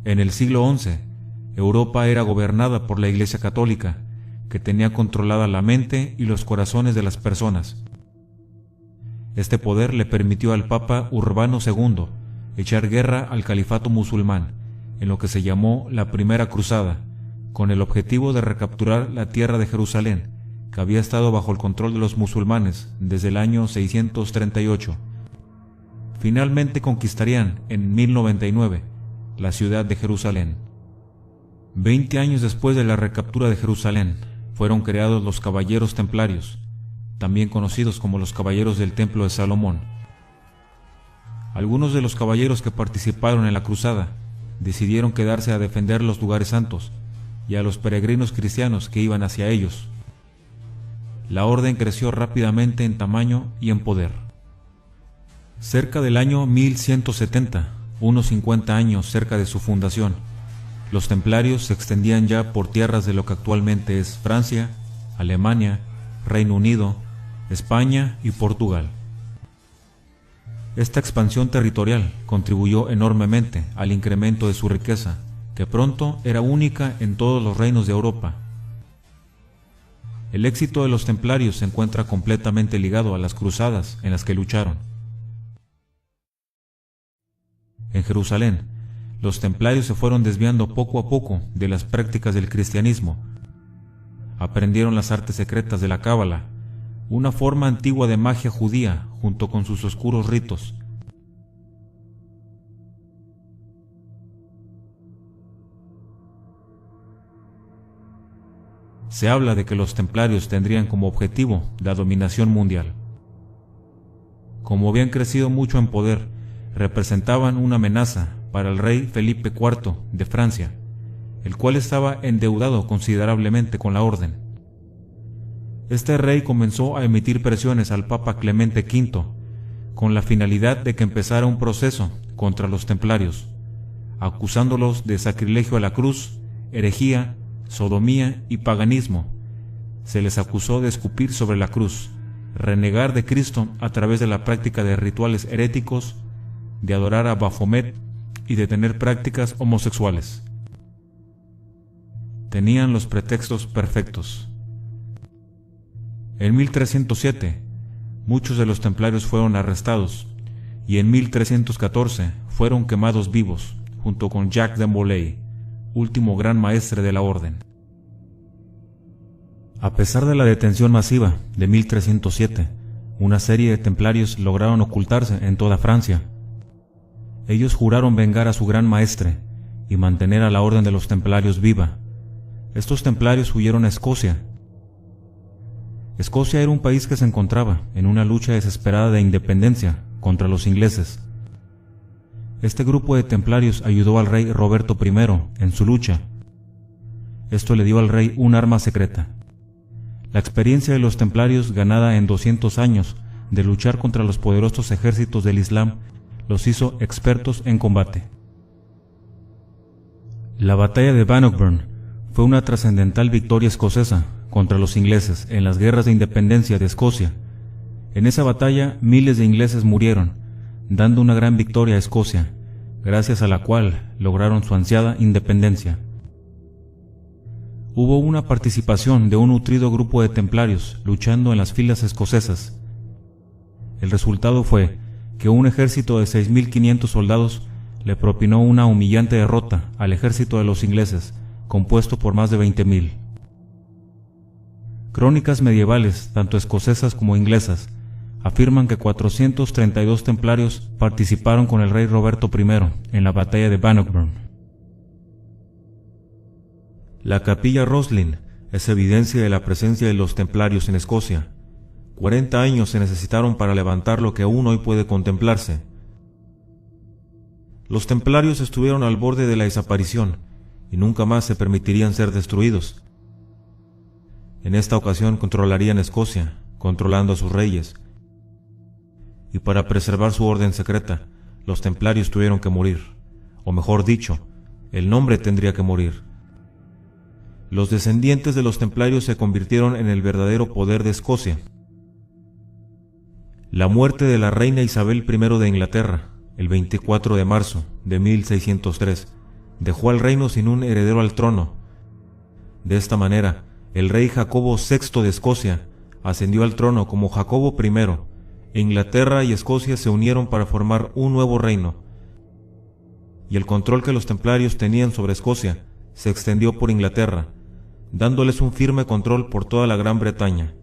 En el siglo XI, Europa era gobernada por la Iglesia Católica, que tenía controlada la mente y los corazones de las personas. Este poder le permitió al Papa Urbano II echar guerra al califato musulmán, en lo que se llamó la Primera Cruzada, con el objetivo de recapturar la tierra de Jerusalén, que había estado bajo el control de los musulmanes desde el año 638. Finalmente conquistarían, en 1099, la ciudad de Jerusalén. 20 años después de la recaptura de Jerusalén, fueron creados los Caballeros Templarios, también conocidos como los Caballeros del Templo de Salomón. Algunos de los caballeros que participaron en la cruzada decidieron quedarse a defender los lugares santos y a los peregrinos cristianos que iban hacia ellos. La orden creció rápidamente en tamaño y en poder. Cerca del año 1170, unos 50 años cerca de su fundación, los templarios se extendían ya por tierras de lo que actualmente es Francia, Alemania, Reino Unido, España y Portugal. Esta expansión territorial contribuyó enormemente al incremento de su riqueza, que pronto era única en todos los reinos de Europa. El éxito de los templarios se encuentra completamente ligado a las cruzadas en las que lucharon. En Jerusalén, los templarios se fueron desviando poco a poco de las prácticas del cristianismo. Aprendieron las artes secretas de la cábala, una forma antigua de magia judía junto con sus oscuros ritos. Se habla de que los templarios tendrían como objetivo la dominación mundial. Como habían crecido mucho en poder, representaban una amenaza para el rey Felipe IV de Francia, el cual estaba endeudado considerablemente con la orden. Este rey comenzó a emitir presiones al Papa Clemente V con la finalidad de que empezara un proceso contra los templarios, acusándolos de sacrilegio a la cruz, herejía, sodomía y paganismo. Se les acusó de escupir sobre la cruz, renegar de Cristo a través de la práctica de rituales heréticos, de adorar a Baphomet y de tener prácticas homosexuales. Tenían los pretextos perfectos. En 1307, muchos de los templarios fueron arrestados y en 1314 fueron quemados vivos junto con Jacques de Molay, último gran maestre de la orden. A pesar de la detención masiva de 1307, una serie de templarios lograron ocultarse en toda Francia. Ellos juraron vengar a su gran maestre y mantener a la orden de los templarios viva. Estos templarios huyeron a Escocia. Escocia era un país que se encontraba en una lucha desesperada de independencia contra los ingleses. Este grupo de templarios ayudó al rey Roberto I en su lucha. Esto le dio al rey un arma secreta. La experiencia de los templarios, ganada en 200 años de luchar contra los poderosos ejércitos del Islam, los hizo expertos en combate. La batalla de Bannockburn fue una trascendental victoria escocesa contra los ingleses en las guerras de independencia de Escocia. En esa batalla miles de ingleses murieron, dando una gran victoria a Escocia, gracias a la cual lograron su ansiada independencia. Hubo una participación de un nutrido grupo de templarios luchando en las filas escocesas. El resultado fue que un ejército de 6.500 soldados le propinó una humillante derrota al ejército de los ingleses, compuesto por más de 20.000. Crónicas medievales, tanto escocesas como inglesas, afirman que 432 templarios participaron con el rey Roberto I en la batalla de Bannockburn. La capilla Roslin es evidencia de la presencia de los templarios en Escocia. 40 años se necesitaron para levantar lo que aún hoy puede contemplarse. Los templarios estuvieron al borde de la desaparición y nunca más se permitirían ser destruidos. En esta ocasión controlarían Escocia, controlando a sus reyes. Y para preservar su orden secreta, los templarios tuvieron que morir, o mejor dicho, el nombre tendría que morir. Los descendientes de los templarios se convirtieron en el verdadero poder de Escocia. La muerte de la reina Isabel I de Inglaterra, el 24 de marzo de 1603, dejó al reino sin un heredero al trono. De esta manera, el rey Jacobo VI de Escocia ascendió al trono como Jacobo I, e Inglaterra y Escocia se unieron para formar un nuevo reino, y el control que los templarios tenían sobre Escocia se extendió por Inglaterra, dándoles un firme control por toda la Gran Bretaña.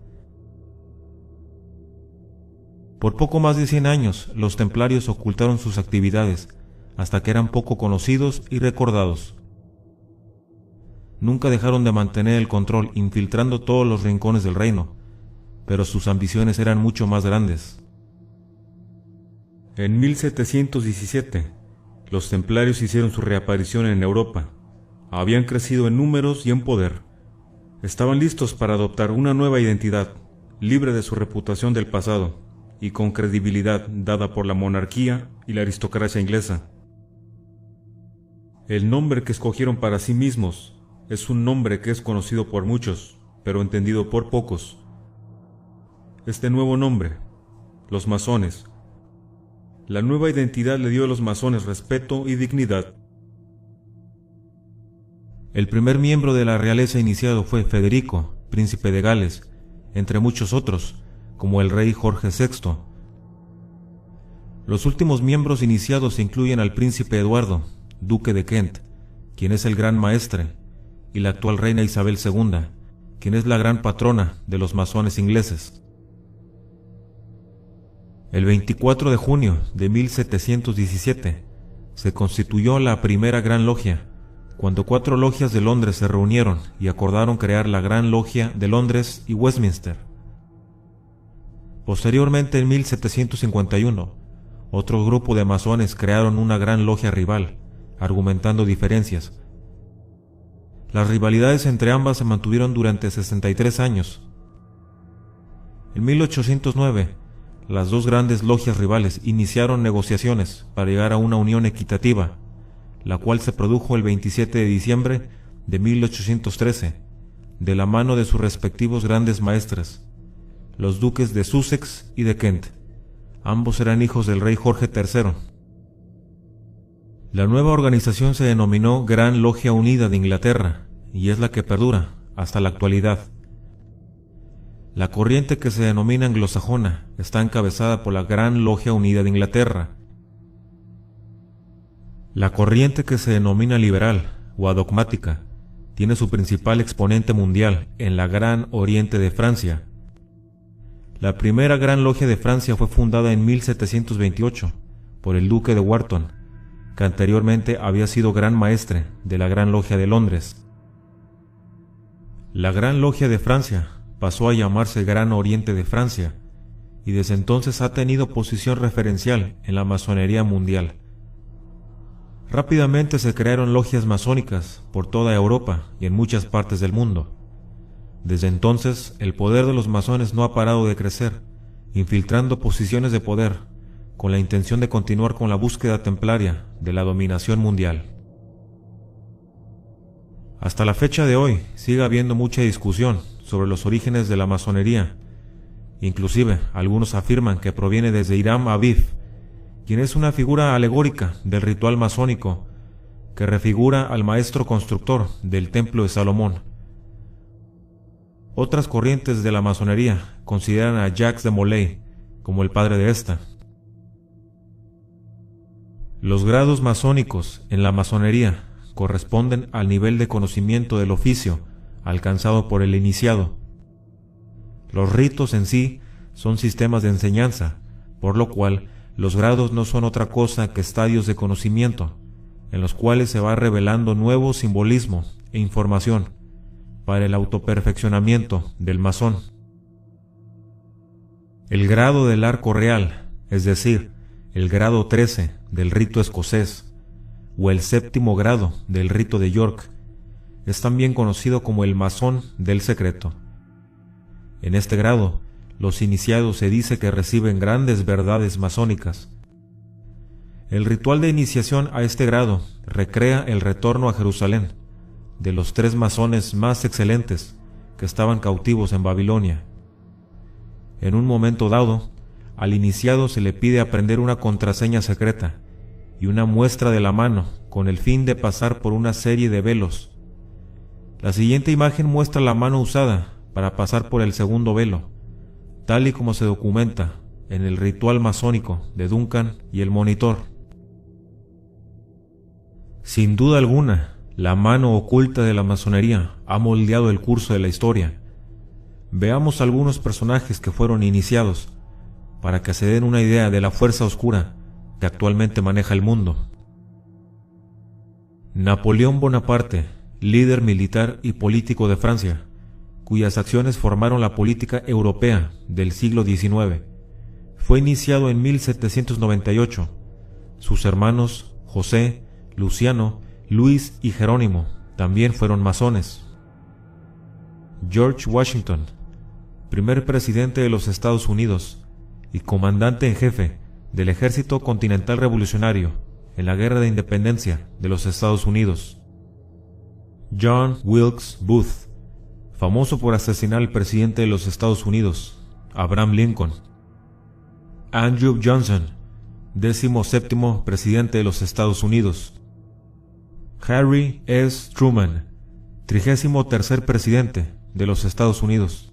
Por poco más de 100 años, los templarios ocultaron sus actividades, hasta que eran poco conocidos y recordados. Nunca dejaron de mantener el control, infiltrando todos los rincones del reino, pero sus ambiciones eran mucho más grandes. En 1717, los templarios hicieron su reaparición en Europa. Habían crecido en números y en poder. Estaban listos para adoptar una nueva identidad, libre de su reputación del pasado y con credibilidad dada por la monarquía y la aristocracia inglesa. El nombre que escogieron para sí mismos es un nombre que es conocido por muchos, pero entendido por pocos. Este nuevo nombre, los masones. La nueva identidad le dio a los masones respeto y dignidad. El primer miembro de la realeza iniciado fue Federico, príncipe de Gales, entre muchos otros, como el rey Jorge VI. Los últimos miembros iniciados incluyen al príncipe Eduardo, duque de Kent, quien es el gran maestre, y la actual reina Isabel II, quien es la gran patrona de los masones ingleses. El 24 de junio de 1717 se constituyó la primera Gran Logia, cuando 4 logias de Londres se reunieron y acordaron crear la Gran Logia de Londres y Westminster. Posteriormente, en 1751, otro grupo de masones crearon una Gran Logia rival, argumentando diferencias. Las rivalidades entre ambas se mantuvieron durante 63 años. En 1809, las dos grandes logias rivales iniciaron negociaciones para llegar a una unión equitativa, la cual se produjo el 27 de diciembre de 1813, de la mano de sus respectivos grandes maestres, los duques de Sussex y de Kent. Ambos eran hijos del rey Jorge III. La nueva organización se denominó Gran Logia Unida de Inglaterra, y es la que perdura hasta la actualidad. La corriente que se denomina anglosajona está encabezada por la Gran Logia Unida de Inglaterra. La corriente que se denomina liberal o adogmática tiene su principal exponente mundial en la Gran Oriente de Francia. La primera Gran Logia de Francia fue fundada en 1728 por el duque de Wharton, que anteriormente había sido gran maestre de la Gran Logia de Londres. La Gran Logia de Francia pasó a llamarse Gran Oriente de Francia, y desde entonces ha tenido posición referencial en la masonería mundial. Rápidamente se crearon logias masónicas por toda Europa y en muchas partes del mundo. Desde entonces, el poder de los masones no ha parado de crecer, infiltrando posiciones de poder, con la intención de continuar con la búsqueda templaria de la dominación mundial. Hasta la fecha de hoy, sigue habiendo mucha discusión sobre los orígenes de la masonería. Inclusive, algunos afirman que proviene desde Hiram Abiff, quien es una figura alegórica del ritual masónico que refigura al maestro constructor del Templo de Salomón. Otras corrientes de la masonería consideran a Jacques de Molay como el padre de esta. Los grados masónicos en la masonería corresponden al nivel de conocimiento del oficio alcanzado por el iniciado. Los ritos en sí son sistemas de enseñanza, por lo cual los grados no son otra cosa que estadios de conocimiento, en los cuales se va revelando nuevo simbolismo e información para el autoperfeccionamiento del masón. El grado del arco real, es decir, el grado 13 del rito escocés, o el 7º grado del rito de York, es también conocido como el masón del secreto. En este grado, los iniciados se dice que reciben grandes verdades masónicas. El ritual de iniciación a este grado recrea el retorno a Jerusalén de los 3 masones más excelentes que estaban cautivos en Babilonia. En un momento dado, al iniciado se le pide aprender una contraseña secreta y una muestra de la mano con el fin de pasar por una serie de velos. La siguiente imagen muestra la mano usada para pasar por el segundo velo, tal y como se documenta en el ritual masónico de Duncan y el Monitor. Sin duda alguna, la mano oculta de la masonería ha moldeado el curso de la historia. Veamos algunos personajes que fueron iniciados para que se den una idea de la fuerza oscura que actualmente maneja el mundo. Napoleón Bonaparte, líder militar y político de Francia, cuyas acciones formaron la política europea del siglo XIX, fue iniciado en 1798. Sus hermanos José, Luciano, Luis y Jerónimo también fueron masones. George Washington, primer presidente de los Estados Unidos y comandante en jefe del Ejército Continental Revolucionario en la Guerra de Independencia de los Estados Unidos. John Wilkes Booth, famoso por asesinar al presidente de los Estados Unidos, Abraham Lincoln. Andrew Johnson, 17º presidente de los Estados Unidos. Harry S. Truman, 33º presidente de los Estados Unidos.